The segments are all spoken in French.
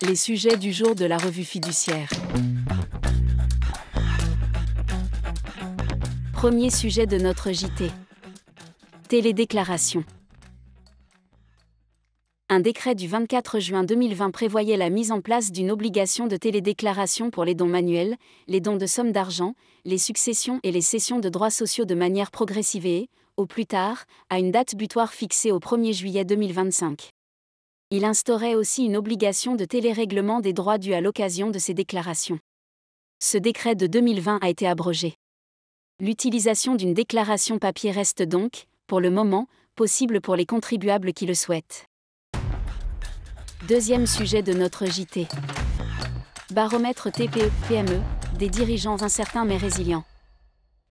Les sujets du jour de la revue fiduciaire. Premier sujet de notre JT. Télédéclaration. Un décret du 24 juin 2020 prévoyait la mise en place d'une obligation de télédéclaration pour les dons manuels, les dons de sommes d'argent, les successions et les cessions de droits sociaux de manière progressive et, au plus tard, à une date butoir fixée au 1er juillet 2025. Il instaurait aussi une obligation de télérèglement des droits dus à l'occasion de ces déclarations. Ce décret de 2020 a été abrogé. L'utilisation d'une déclaration papier reste donc, pour le moment, possible pour les contribuables qui le souhaitent. Deuxième sujet de notre JT. Baromètre TPE-PME, des dirigeants incertains mais résilients.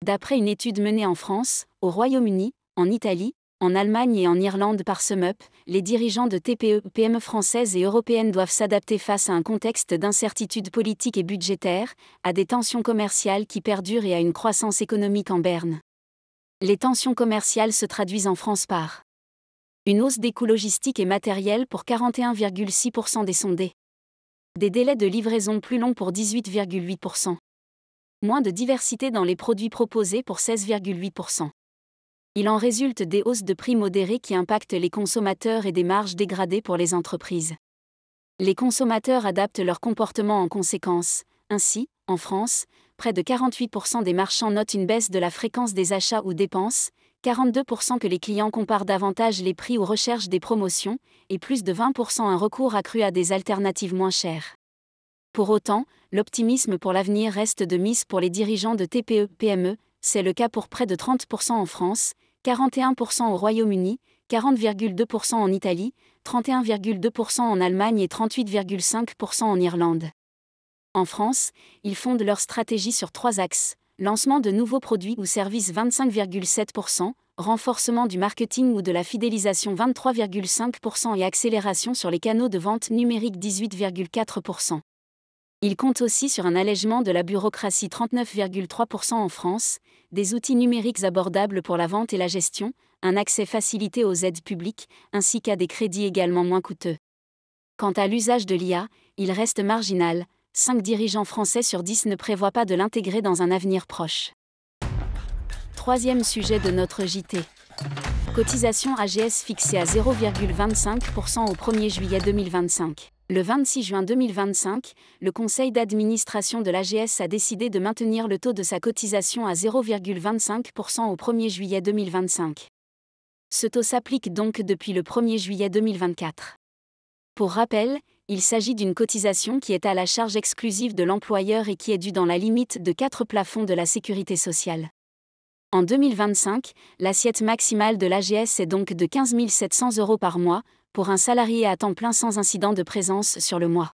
D'après une étude menée en France, au Royaume-Uni, en Italie, en Allemagne et en Irlande par SumUp, les dirigeants de TPE-PME françaises et européennes doivent s'adapter face à un contexte d'incertitude politique et budgétaire, à des tensions commerciales qui perdurent et à une croissance économique en berne. Les tensions commerciales se traduisent en France par une hausse des coûts logistiques et matériels pour 41,6% des sondés. Des délais de livraison plus longs pour 18,8%. Moins de diversité dans les produits proposés pour 16,8%. Il en résulte des hausses de prix modérées qui impactent les consommateurs et des marges dégradées pour les entreprises. Les consommateurs adaptent leur comportement en conséquence. Ainsi, en France, près de 48% des marchands notent une baisse de la fréquence des achats ou dépenses, 42% que les clients comparent davantage les prix ou recherchent des promotions, et plus de 20% un recours accru à des alternatives moins chères. Pour autant, l'optimisme pour l'avenir reste de mise pour les dirigeants de TPE-PME, c'est le cas pour près de 30% en France, 41% au Royaume-Uni, 40,2% en Italie, 31,2% en Allemagne et 38,5% en Irlande. En France, ils fondent leur stratégie sur 3 axes: lancement de nouveaux produits ou services 25,7%, renforcement du marketing ou de la fidélisation 23,5% et accélération sur les canaux de vente numérique 18,4%. Il compte aussi sur un allègement de la bureaucratie 39,3% en France, des outils numériques abordables pour la vente et la gestion, un accès facilité aux aides publiques, ainsi qu'à des crédits également moins coûteux. Quant à l'usage de l'IA, il reste marginal, 5 dirigeants français sur 10 ne prévoient pas de l'intégrer dans un avenir proche. Troisième sujet de notre JT. Cotisation AGS fixée à 0,25% au 1er juillet 2025. Le 26 juin 2025, le conseil d'administration de l'AGS a décidé de maintenir le taux de sa cotisation à 0,25% au 1er juillet 2025. Ce taux s'applique donc depuis le 1er juillet 2024. Pour rappel, il s'agit d'une cotisation qui est à la charge exclusive de l'employeur et qui est due dans la limite de 4 plafonds de la sécurité sociale. En 2025, l'assiette maximale de l'AGS est donc de 15 700 € par mois, pour un salarié à temps plein sans incident de présence sur le mois.